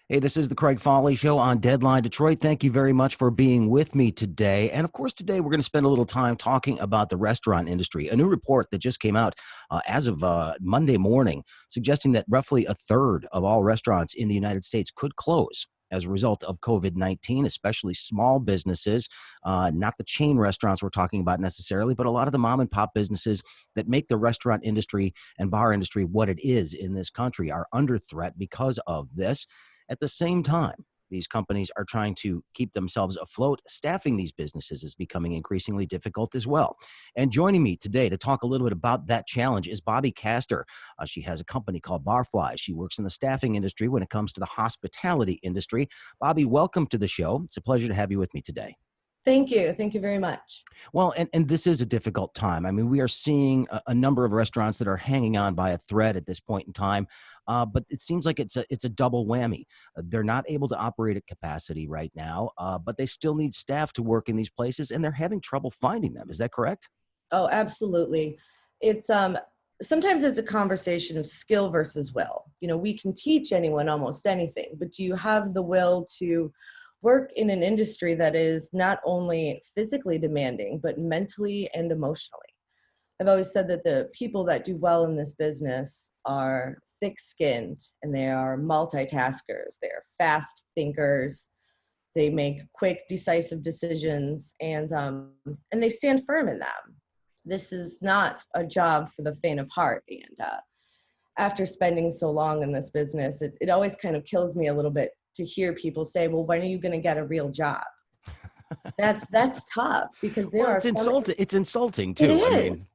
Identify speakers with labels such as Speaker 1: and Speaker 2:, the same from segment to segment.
Speaker 1: Hey, this is the Craig Fahle Show on Deadline Detroit. Thank you very much for being with me today. And of course, today we're going to spend a little time talking about the restaurant industry. A new report that just came out as of Monday morning suggesting that roughly a third of all restaurants in the United States could close as a result of COVID-19, especially small businesses, not the chain restaurants we're talking about necessarily, but a lot of the mom and pop businesses that make the restaurant industry and bar industry what it is in this country are under threat because of this. At the same time, these companies are trying to keep themselves afloat. Staffing these businesses is becoming increasingly difficult as well. And joining me today to talk a little bit about that challenge is Bobbie Kaster. She has a company called Barfly. She works in the staffing industry when it comes to the hospitality industry. Bobbie, welcome to the show. It's a pleasure to have you with me today.
Speaker 2: Thank you. Thank you very much.
Speaker 1: Well, and this is a difficult time. I mean, we are seeing a number of restaurants that are hanging on by a thread at this point in time, but it seems like it's a double whammy. They're not able to operate at capacity right now, but they still need staff to work in these places, and they're having trouble finding them. Is that correct?
Speaker 2: Oh, absolutely. It's sometimes it's a conversation of skill versus will. We can teach anyone almost anything, but do you have the will to work in an industry that is not only physically demanding, but mentally and emotionally? I've always said that the people that do well in this business are thick-skinned and they are multitaskers. They are fast thinkers. They make quick, decisive decisions, and they stand firm in them. This is not a job for the faint of heart. And after spending so long in this business, it always kind of kills me a little bit to hear people say, "Well, when are you going to get a real job?" That's tough because there
Speaker 1: Well,
Speaker 2: are
Speaker 1: it's insulting. It's insulting
Speaker 2: It
Speaker 1: too. I
Speaker 2: is.
Speaker 1: mean,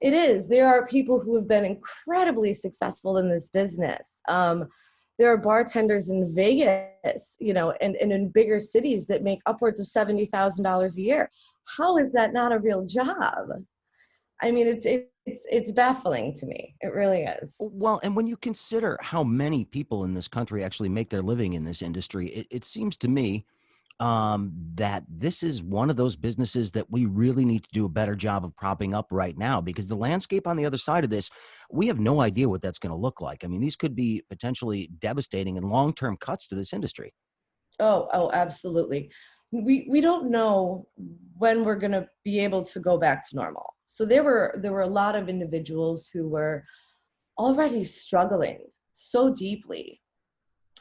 Speaker 2: It is. There are people who have been incredibly successful in this business. There are bartenders in Vegas, and in bigger cities that make upwards of $70,000 a year. How is that not a real job? I mean, it's baffling to me. It really is.
Speaker 1: well, and when you consider how many people in this country actually make their living in this industry, it seems to me that this is one of those businesses that we really need to do a better job of propping up right now, because the landscape on the other side of this, we have no idea what that's going to look like. I mean, these could be potentially devastating and long-term cuts to this industry.
Speaker 2: Oh, absolutely. We don't know when we're going to be able to go back to normal. So there were a lot of individuals who were already struggling so deeply,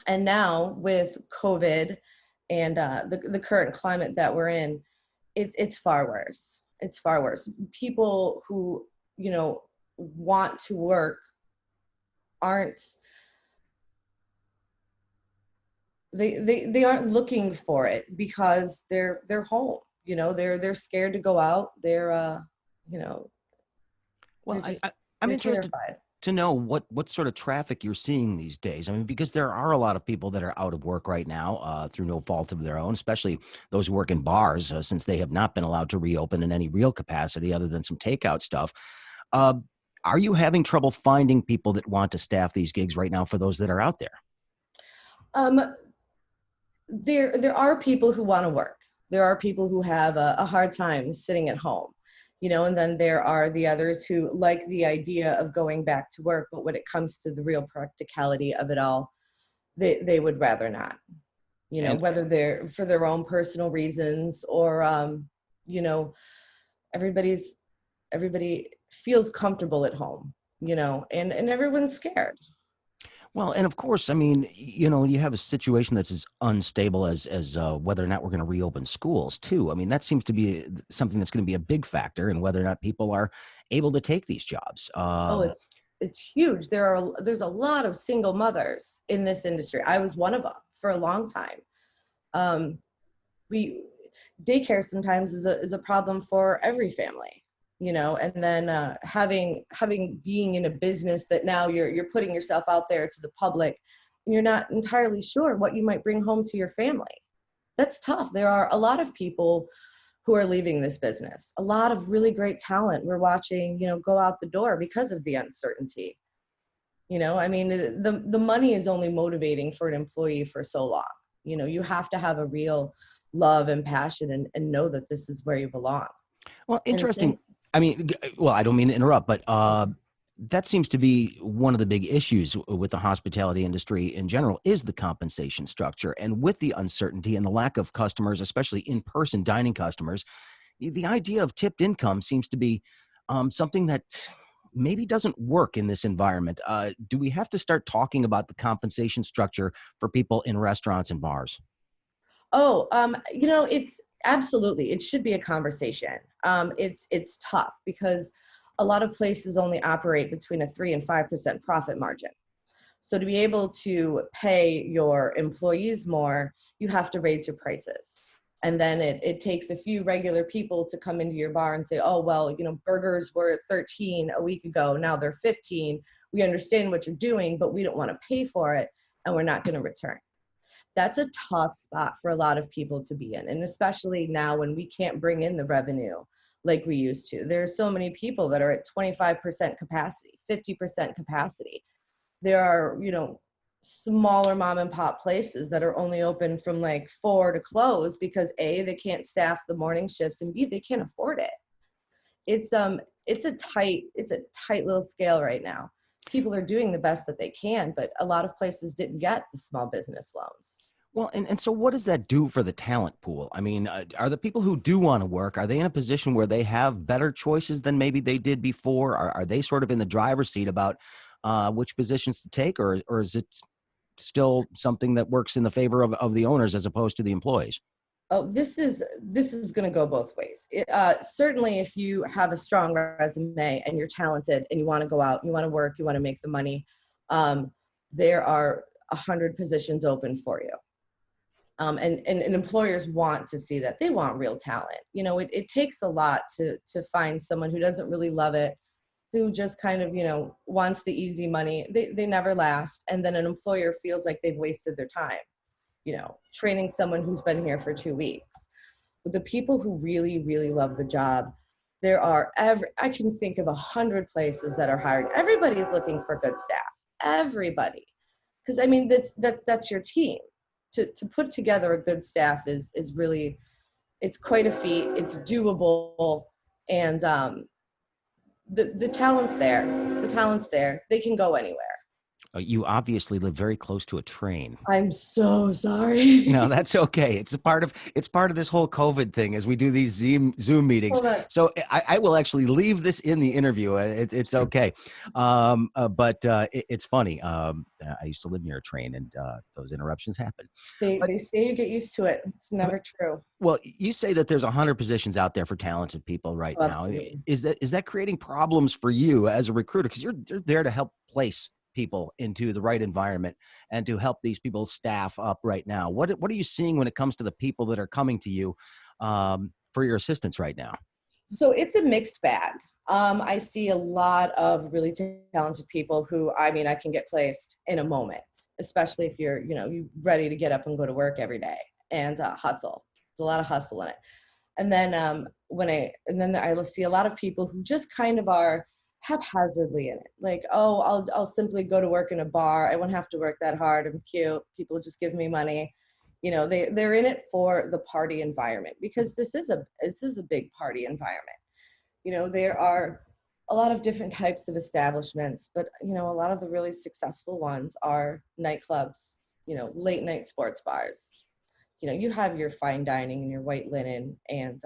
Speaker 2: and now with COVID and the current climate that we're in, it's far worse. It's far worse. People who want to work aren't they aren't looking for it because they're home. They're scared to go out. You know
Speaker 1: Well,
Speaker 2: they're just
Speaker 1: I'm
Speaker 2: they're
Speaker 1: interested
Speaker 2: terrified.
Speaker 1: to know what sort of traffic you're seeing these days. I mean, because there are a lot of people that are out of work right now through no fault of their own, especially those who work in bars, since they have not been allowed to reopen in any real capacity other than some takeout stuff. Uh, are you having trouble finding people that want to staff these gigs right now for those that are out there?
Speaker 2: Um, there are people who want to work. There are people who have a hard time sitting at home, and then there are the others who like the idea of going back to work, but when it comes to the real practicality of it all, they would rather not.
Speaker 1: And
Speaker 2: Whether they're for their own personal reasons or you know, everybody's everybody feels comfortable at home, and everyone's scared.
Speaker 1: well, and of course, I mean, you have a situation that's as unstable as whether or not we're going to reopen schools too. I mean, that seems to be something that's going to be a big factor in whether or not people are able to take these jobs.
Speaker 2: Oh, it's huge. There's a lot of single mothers in this industry. I was one of them for a long time. Um, we Daycare sometimes is a problem for every family, and then having being in a business that now you're putting yourself out there to the public, and you're not entirely sure what you might bring home to your family. That's tough. There are a lot of people who are leaving this business. A lot of really great talent we're watching, go out the door because of the uncertainty. I mean, the money is only motivating for an employee for so long. You have to have a real love and passion and know that this is where you belong.
Speaker 1: Well,
Speaker 2: And
Speaker 1: interesting. I mean, well, I don't mean to interrupt, but That seems to be one of the big issues with the hospitality industry in general is the compensation structure. And with the uncertainty and the lack of customers, especially in-person dining customers, the idea of tipped income seems to be something that maybe doesn't work in this environment. Do we have to start talking about the compensation structure for people in restaurants and bars?
Speaker 2: Oh, it's absolutely, it should be a conversation. It's tough because a lot of places only operate between a 3 and 5% profit margin. So to be able to pay your employees more, you have to raise your prices. And then it takes a few regular people to come into your bar and say, oh, well, burgers were 13 a week ago. Now they're 15. We understand what you're doing, but we don't want to pay for it. And we're not going to return. That's a tough spot for a lot of people to be in. And especially now when we can't bring in the revenue like we used to. There are so many people that are at 25% capacity, 50% capacity. There are, smaller mom and pop places that are only open from like 4 to close because A, they can't staff the morning shifts, and B, they can't afford it. It's a tight little scale right now. People are doing the best that they can, but a lot of places didn't get the small business loans.
Speaker 1: Well, and so what does that do for the talent pool? I mean, are the people who do want to work, are they in a position where they have better choices than maybe they did before? Are they sort of in the driver's seat about which positions to take, or is it still something that works in the favor of the owners as opposed to the employees?
Speaker 2: Oh, this is going to go both ways. Certainly, if you have a strong resume and you're talented and you want to go out, you want to work, you want to make the money, there are 100 positions open for you. And employers want to see that. They want real talent. It takes a lot to find someone who doesn't really love it, who just kind of, wants the easy money. They never last. And then an employer feels like they've wasted their time, training someone who's been here for 2 weeks. But the people who really, really love the job, I can think of 100 places that are hiring. Everybody's looking for good staff. Everybody. Because I mean, that's your team. To put together a good staff is really, it's quite a feat. It's doable. And the talent's there. The talent's there. They can go anywhere.
Speaker 1: You obviously live very close to a train.
Speaker 2: I'm so sorry.
Speaker 1: No, that's okay. It's part of this whole COVID thing as we do these Zoom meetings.
Speaker 2: Hold on.
Speaker 1: So I will actually leave this in the interview. It's okay. But it's funny. I used to live near a train, and those interruptions happen. But
Speaker 2: They say you get used to it. It's never true.
Speaker 1: well, you say that there's 100 positions out there for talented people right
Speaker 2: Oh,
Speaker 1: now.
Speaker 2: absolutely.
Speaker 1: Is that creating problems for you as a recruiter? Because you're there to help place people into the right environment and to help these people staff up right now. What are you seeing when it comes to the people that are coming to you for your assistance right now?
Speaker 2: So it's a mixed bag. I see a lot of really talented people who, I mean, I can get placed in a moment, especially if you're ready to get up and go to work every day and hustle. There's a lot of hustle in it. And then I see a lot of people who just kind of are haphazardly in it. Like, oh, I'll simply go to work in a bar. I won't have to work that hard. I'm cute. People just give me money. They're in it for the party environment, because this is a big party environment. There are a lot of different types of establishments, but a lot of the really successful ones are nightclubs, late night sports bars. You have your fine dining and your white linen, and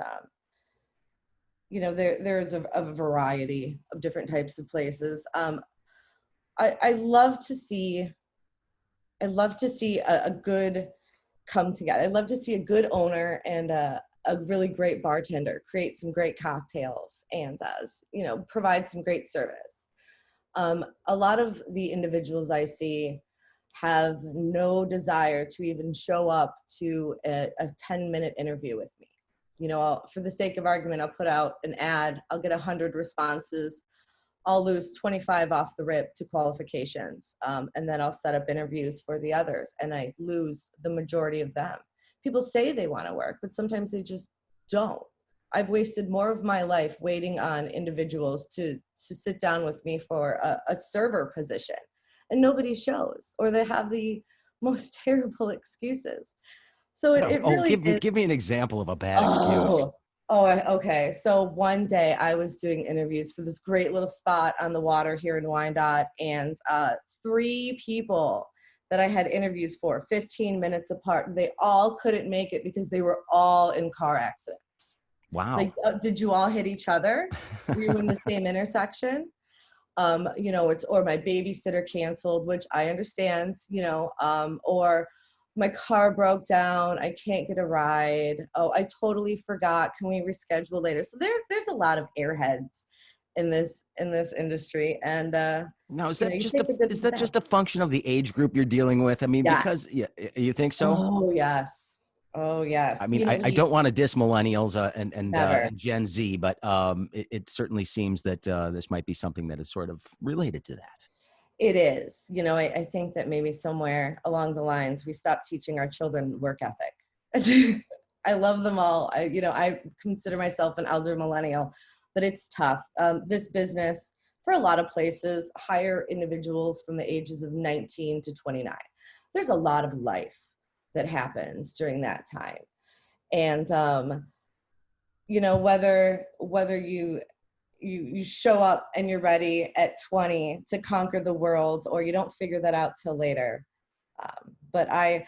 Speaker 2: there's a variety of different types of places. I love to see a good come together. I'd love to see a good owner and a really great bartender create some great cocktails and provide some great service. A lot of the individuals I see have no desire to even show up to a 10-minute interview with me. For the sake of argument, I'll put out an ad, I'll get 100 responses, I'll lose 25 off the rip to qualifications, and then I'll set up interviews for the others, and I lose the majority of them. People say they want to work, but sometimes they just don't. I've wasted more of my life waiting on individuals to sit down with me for a server position, and nobody shows, or they have the most terrible excuses. So it really
Speaker 1: Give me
Speaker 2: is.
Speaker 1: give me an example of a bad excuse.
Speaker 2: Oh, Okay. So one day I was doing interviews for this great little spot on the water here in Wyandotte, and three people that I had interviews for 15 minutes apart, they all couldn't make it because they were all in car accidents.
Speaker 1: Wow.
Speaker 2: Like, did you all hit each other? Were you in the same intersection? Or my babysitter canceled, which I understand, or my car broke down, I can't get a ride. Oh, I totally forgot. Can we reschedule later? So there's a lot of airheads in this industry, and
Speaker 1: Now,
Speaker 2: you take the good
Speaker 1: is
Speaker 2: with the
Speaker 1: that
Speaker 2: bad.
Speaker 1: just a function of the age group you're dealing with? I mean,
Speaker 2: Yeah.
Speaker 1: because yeah, you think so?
Speaker 2: Oh yes. Oh
Speaker 1: I
Speaker 2: yes.
Speaker 1: mean, I don't want to diss millennials
Speaker 2: Never.
Speaker 1: and Gen Z, but it certainly seems that this might be something that is sort of related to that.
Speaker 2: It is. I think that maybe somewhere along the lines we stopped teaching our children work ethic. I love them all. I consider myself an elder millennial, but it's tough. This business, for a lot of places, hire individuals from the ages of 19 to 29. There's a lot of life that happens during that time. And, whether you show up and you're ready at 20 to conquer the world, or you don't figure that out till later. But I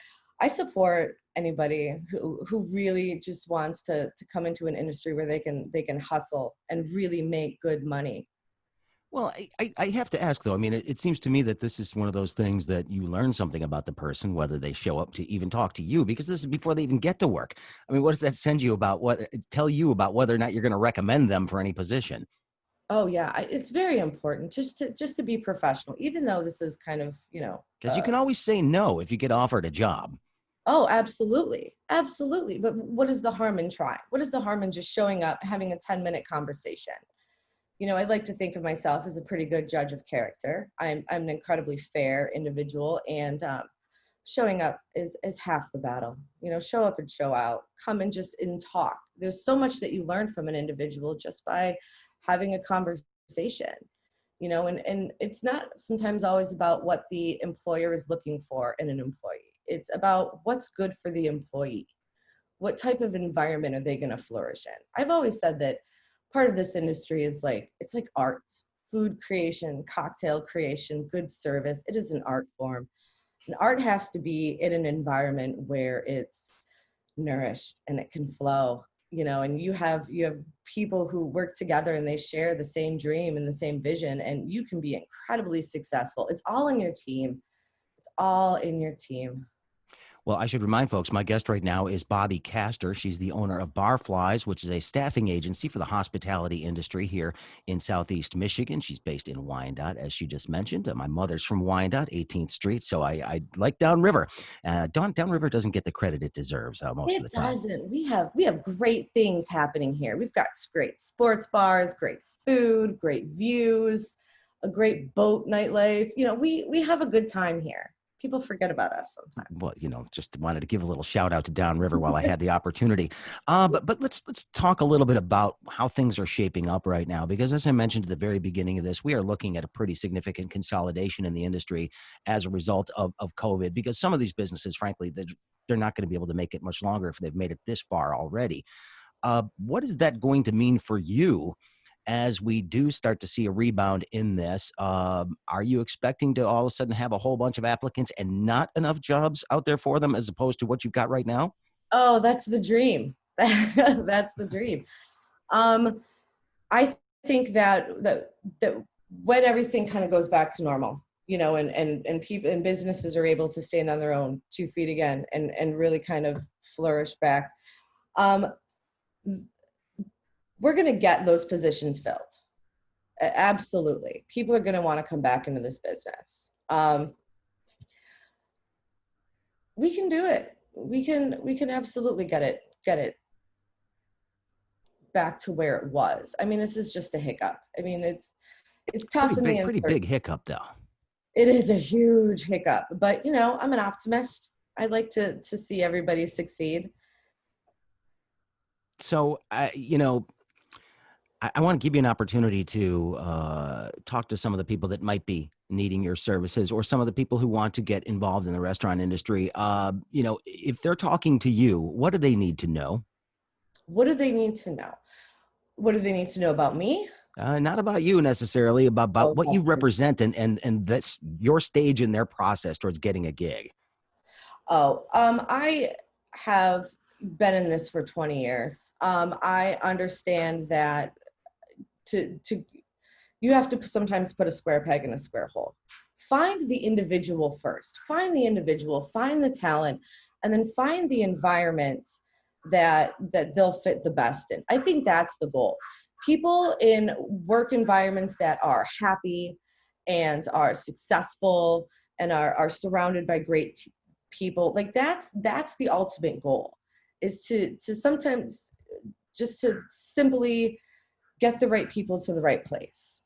Speaker 2: support anybody who really just wants to come into an industry where they can hustle and really make good money.
Speaker 1: Well, I have to ask though. I mean, it seems to me that this is one of those things that you learn something about the person, whether they show up to even talk to you, because this is before they even get to work. I mean, what does that tell you about whether or not you're going to recommend them for any position?
Speaker 2: Oh yeah, it's very important just to be professional, even though this is kind of
Speaker 1: Because you can always say no if you get offered a job.
Speaker 2: oh, absolutely, absolutely. But what is the harm in trying? What is the harm in just showing up, having a 10-minute conversation? I'd like to think of myself as a pretty good judge of character. I'm an incredibly fair individual, and showing up is half the battle. Show up and show out. Come and just in talk. There's so much that you learn from an individual just by having a conversation. And it's not sometimes always about what the employer is looking for in an employee. It's about what's good for the employee. What type of environment are they going to flourish in? I've always said that part of this industry is it's like art, food creation, cocktail creation, good service. It is an art form. And art has to be in an environment where it's nourished and it can flow, and you have people who work together and they share the same dream and the same vision, and you can be incredibly successful. It's all in your team. It's all in your team.
Speaker 1: Well, I should remind folks, my guest right now is Bobbie Kaster. She's the owner of Barflies, which is a staffing agency for the hospitality industry here in Southeast Michigan. She's based in Wyandotte, as she just mentioned. My mother's from Wyandotte, 18th Street, so I like Downriver. Downriver doesn't get the credit it deserves most of
Speaker 2: It
Speaker 1: the time.
Speaker 2: doesn't. We have great things happening here. We've got great sports bars, great food, great views, a great boat nightlife. We have a good time here. People forget about us sometimes.
Speaker 1: Well, just wanted to give a little shout out to Downriver while I had the opportunity. But let's talk a little bit about how things are shaping up right now, because as I mentioned at the very beginning of this, we are looking at a pretty significant consolidation in the industry as a result of COVID, because some of these businesses, frankly, they're not going to be able to make it much longer if they've made it this far already. What is that going to mean for you as we do start to see a rebound in this? Are you expecting to all of a sudden have a whole bunch of applicants and not enough jobs out there for them as opposed to what you've got right now?
Speaker 2: Oh, that's the dream. That's the dream. I think that when everything kind of goes back to normal, and people and businesses are able to stand on their own 2 feet again and really kind of flourish back, um, we're going to get those positions filled. Absolutely. People are going to want to come back into this business. We can do it. We can absolutely get it back to where it was. I mean, this is just a hiccup. I mean, it's tough in the
Speaker 1: Pretty big
Speaker 2: uncertainty.
Speaker 1: hiccup though.
Speaker 2: It is a huge hiccup, but I'm an optimist. I like to see everybody succeed.
Speaker 1: So, I want to give you an opportunity to talk to some of the people that might be needing your services, or some of the people who want to get involved in the restaurant industry. If they're talking to you, what do they need to know?
Speaker 2: What do they need to know? What do they need to know about me?
Speaker 1: Not about you necessarily, about
Speaker 2: Oh,
Speaker 1: what you
Speaker 2: definitely.
Speaker 1: represent and that's your stage in their process towards getting a gig.
Speaker 2: I have been in this for 20 years. I understand that to you have to sometimes put a square peg in a square hole. Find the individual first. Find the individual, find the talent, and then find the environment that they'll fit the best in. I think that's the goal. People in work environments that are happy and are successful and are surrounded by great people, like that's the ultimate goal, is to sometimes just to simply get the right people to the right place.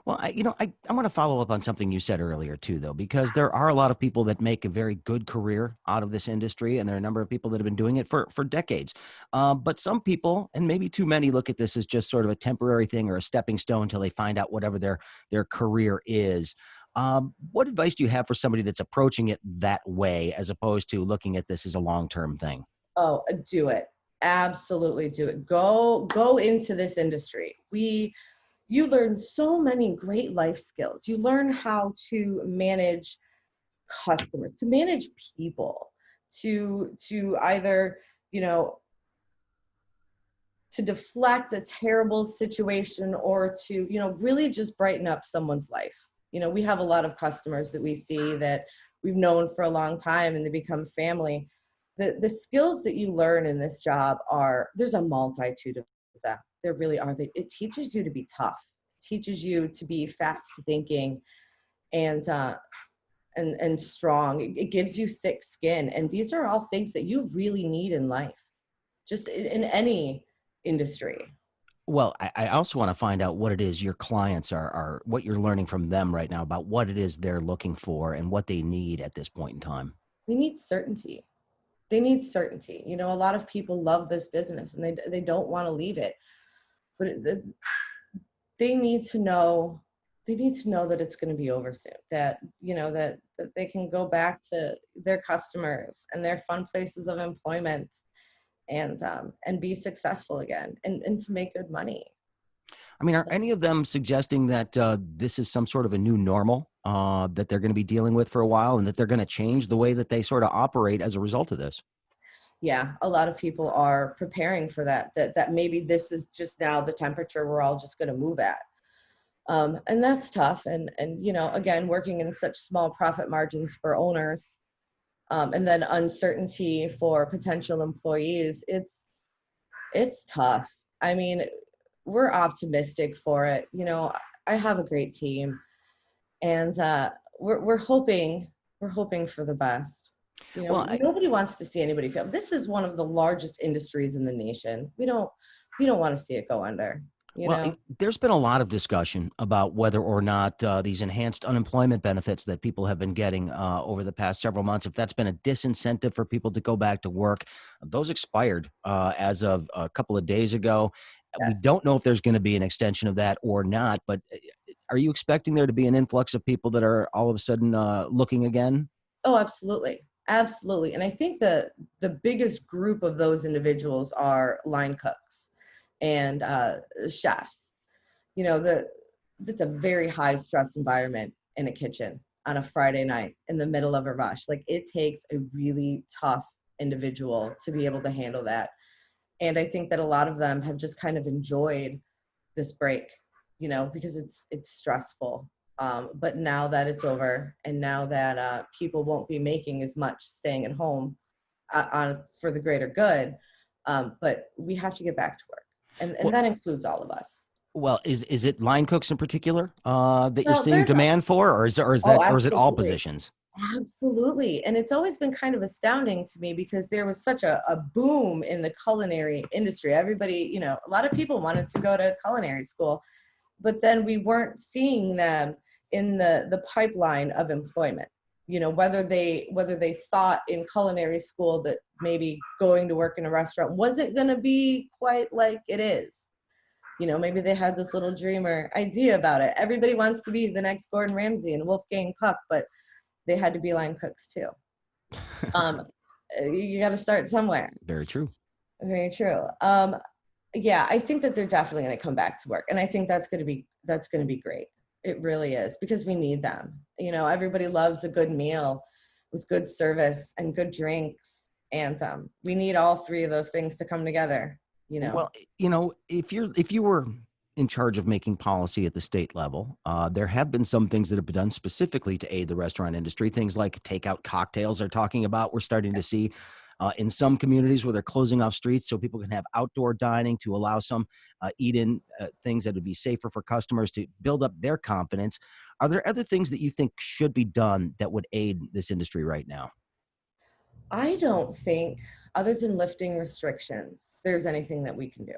Speaker 1: Well, I want to follow up on something you said earlier too, though, because there are a lot of people that make a very good career out of this industry, and there are a number of people that have been doing it for decades. But some people, and maybe too many, look at this as just sort of a temporary thing or a stepping stone until they find out whatever their career is. What advice do you have for somebody that's approaching it that way, as opposed to looking at this as a long-term thing?
Speaker 2: Oh, do it. Absolutely do it. Go into this industry. You learn so many great life skills. You learn how to manage customers, to manage people, to either, you know, to deflect a terrible situation or to, really just brighten up someone's life. We have a lot of customers that we see that we've known for a long time and they become family. The skills that you learn in this job there's a multitude of them. There really are. It teaches you to be tough, teaches you to be fast thinking and strong. It gives you thick skin. And these are all things that you really need in life, just in any industry.
Speaker 1: Well, I also want to find out what it is your clients are what you're learning from them right now about what it is they're looking for and what they need at this point in time.
Speaker 2: They need certainty. They need certainty. A lot of people love this business and they don't want to leave it, but they need to know that it's going to be over soon, that that they can go back to their customers and their fun places of employment and be successful again and to make good money.
Speaker 1: I mean, are any of them suggesting that this is some sort of a new normal that they're going to be dealing with for a while and that they're going to change the way that they sort of operate as a result of this?
Speaker 2: Yeah, a lot of people are preparing for that maybe this is just now the temperature we're all just going to move at. And that's tough. And again, working in such small profit margins for owners, and then uncertainty for potential employees, it's tough. I mean, we're optimistic for it. I have a great team, and we're hoping for the best.
Speaker 1: Well,
Speaker 2: Nobody wants to see anybody fail. This is one of the largest industries in the nation. We don't want to see it go under.
Speaker 1: there's been a lot of discussion about whether or not these enhanced unemployment benefits that people have been getting over the past several months, if that's been a disincentive for people to go back to work. Those expired as of a couple of days ago. We
Speaker 2: Yes.
Speaker 1: don't know if there's going to be an extension of that or not, but are you expecting there to be an influx of people that are all of a sudden looking again?
Speaker 2: Oh, absolutely. Absolutely. And I think the biggest group of those individuals are line cooks and chefs. That's a very high stress environment in a kitchen on a Friday night in the middle of a rush. Like, it takes a really tough individual to be able to handle that. And I think that a lot of them have just kind of enjoyed this break, because it's stressful. But now that it's over, and now that people won't be making as much staying at home for the greater good, but we have to get back to work, and
Speaker 1: Well,
Speaker 2: that includes all of us.
Speaker 1: well, is it line cooks in particular that you're
Speaker 2: Well,
Speaker 1: seeing
Speaker 2: there's
Speaker 1: demand for, or
Speaker 2: oh,
Speaker 1: or is it all
Speaker 2: absolutely.
Speaker 1: positions?
Speaker 2: Absolutely. And it's always been kind of astounding to me because there was such a boom in the culinary industry. Everybody, a lot of people wanted to go to culinary school, but then we weren't seeing them in the pipeline of employment. Whether they thought in culinary school that maybe going to work in a restaurant wasn't going to be quite like it is. Maybe they had this little dreamer idea about it. Everybody wants to be the next Gordon Ramsay and Wolfgang Puck, but they had to be line cooks too. Um, you got to start somewhere.
Speaker 1: Very true.
Speaker 2: Very true. Yeah, I think that they're definitely going to come back to work, and I think that's going to be great. It really is, because we need them. Everybody loves a good meal with good service and good drinks, and we need all three of those things to come together. You know.
Speaker 1: Well, if you were in charge of making policy at the state level, there have been some things that have been done specifically to aid the restaurant industry. Things like takeout cocktails are talking about. We're starting to see in some communities where they're closing off streets so people can have outdoor dining to allow some eat-in things that would be safer for customers to build up their confidence. Are there other things that you think should be done that would aid this industry right now?
Speaker 2: I don't think, other than lifting restrictions, there's anything that we can do.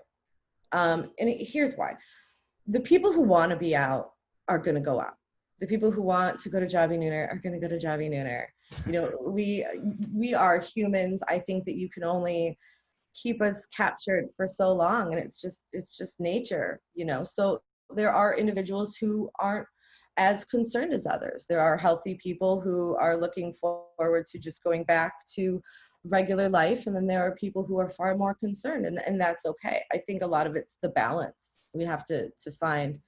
Speaker 2: Here's why. The people who want to be out are going to go out. The people who want to go to Jobby Nooner are going to go to Jobby Nooner. We are humans. I think that you can only keep us captured for so long, and it's just nature. So there are individuals who aren't as concerned as others. There are healthy people who are looking forward to just going back to regular life, and then there are people who are far more concerned, and that's okay. I think a lot of it's the balance. We have to find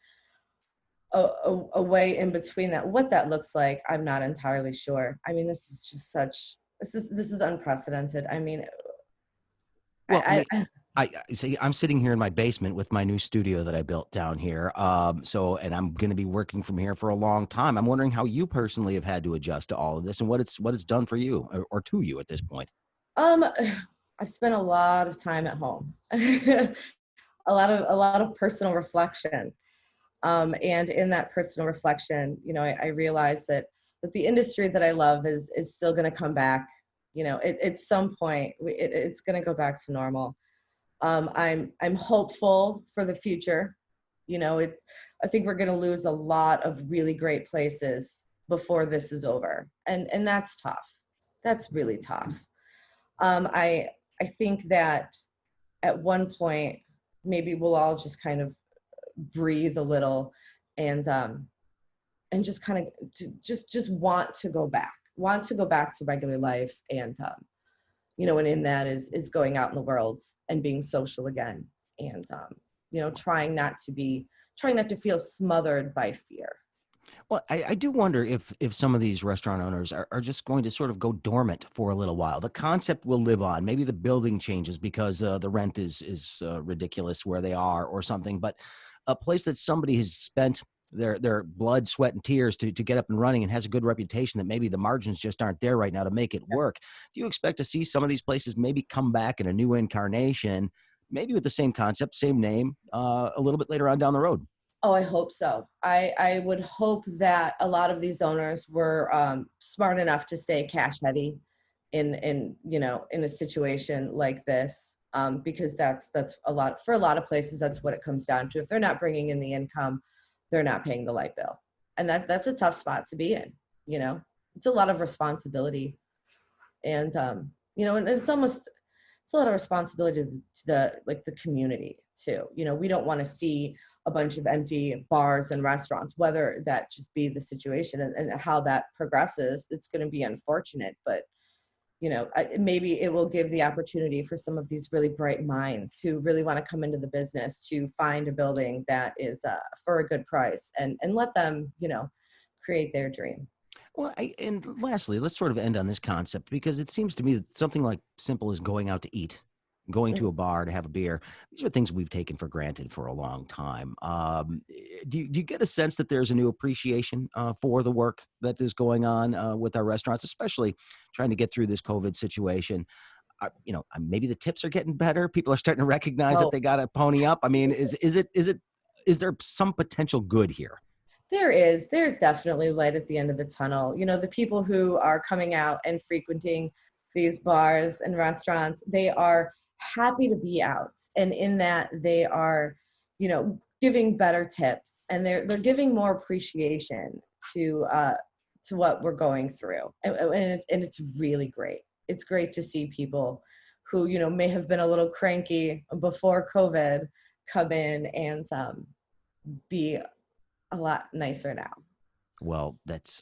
Speaker 2: a way in between that. What that looks like, I'm not entirely sure. I mean, this is unprecedented. I mean,
Speaker 1: Well,
Speaker 2: I, I
Speaker 1: I see. I'm sitting here in my basement with my new studio that I built down here. And I'm going to be working from here for a long time. I'm wondering how you personally have had to adjust to all of this, and what it's done for you or to you at this point.
Speaker 2: um I've spent a lot of time at home. A lot of personal reflection. And in that personal reflection, I realized that the industry that I love is still going to come back. At some point, it's going to go back to normal. I'm hopeful for the future. I think we're going to lose a lot of really great places before this is over, and that's tough. That's really tough. I think that at one point maybe we'll all just kind of breathe a little, and just kind of just want to go back to regular life, and in that is going out in the world and being social again, and trying not to feel smothered by fear.
Speaker 1: Well, I do wonder if some of these restaurant owners are just going to sort of go dormant for a little while. The concept will live on. Maybe the building changes because the rent is ridiculous where they are or something. But a place that somebody has spent their blood, sweat, and tears to get up and running and has a good reputation, that maybe the margins just aren't there right now to make it work. Do you expect to see some of these places maybe come back in a new incarnation, maybe with the same concept, same name, a little bit later on down the road?
Speaker 2: Oh, I hope so. I would hope that a lot of these owners were smart enough to stay cash heavy in a situation like this, because that's a lot of places. That's what it comes down to. If they're not bringing in the income, they're not paying the light bill, and that's a tough spot to be in. It's a lot of responsibility, and it's a lot of responsibility to the community too. We don't want to see a bunch of empty bars and restaurants, whether that just be the situation, and how that progresses. It's going to be unfortunate, but maybe it will give the opportunity for some of these really bright minds who really want to come into the business to find a building that is for a good price, and let them create their dream.
Speaker 1: Well, and lastly, let's sort of end on this concept because it seems to me that something like simple as going out to eat, going to a bar to have a beer, these are things we've taken for granted for a long time. Do you get a sense that there's a new appreciation for the work that is going on with our restaurants, especially trying to get through this COVID situation? Maybe the tips are getting better. People are starting to recognize that
Speaker 2: Oh,
Speaker 1: they got to pony up. I mean, is there some potential good here?
Speaker 2: there's definitely light at the end of the tunnel. The people who are coming out and frequenting these bars and restaurants, they are happy to be out. And in that, they are, giving better tips, and they're giving more appreciation to what we're going through. And it's really great. It's great to see people who, may have been a little cranky before COVID come in and be a lot nicer now.
Speaker 1: Well,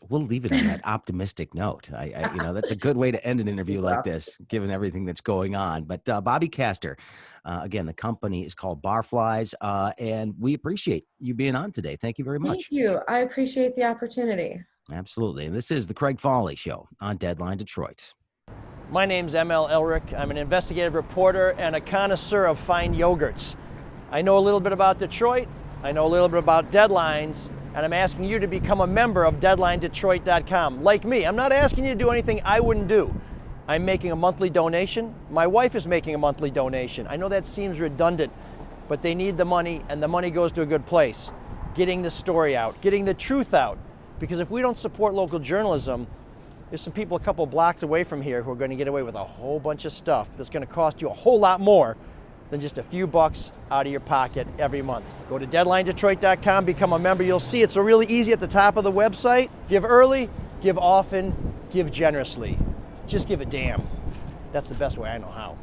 Speaker 1: we'll leave it on that optimistic note. That's a good way to end an interview like this, given everything that's going on. But Bobbie Kaster, again, the company is called Barflies, and we appreciate you being on today. Thank you very
Speaker 2: Thank
Speaker 1: much.
Speaker 2: you. I appreciate the opportunity.
Speaker 1: Absolutely. And this is the Craig Fahle Show on Deadline Detroit.
Speaker 3: My name's M.L. Elric. I'm an investigative reporter and a connoisseur of fine yogurts. I know a little bit about Detroit. I know a little bit about deadlines. And I'm asking you to become a member of DeadlineDetroit.com. Like me, I'm not asking you to do anything I wouldn't do. I'm making a monthly donation. My wife is making a monthly donation. I know that seems redundant, but they need the money, and the money goes to a good place. Getting the story out, getting the truth out. Because if we don't support local journalism, there's some people a couple blocks away from here who are going to get away with a whole bunch of stuff that's going to cost you a whole lot more than just a few bucks out of your pocket every month. Go to DeadlineDetroit.com, become a member. You'll see it's really easy at the top of the website. Give early, give often, give generously. Just give a damn. That's the best way I know how.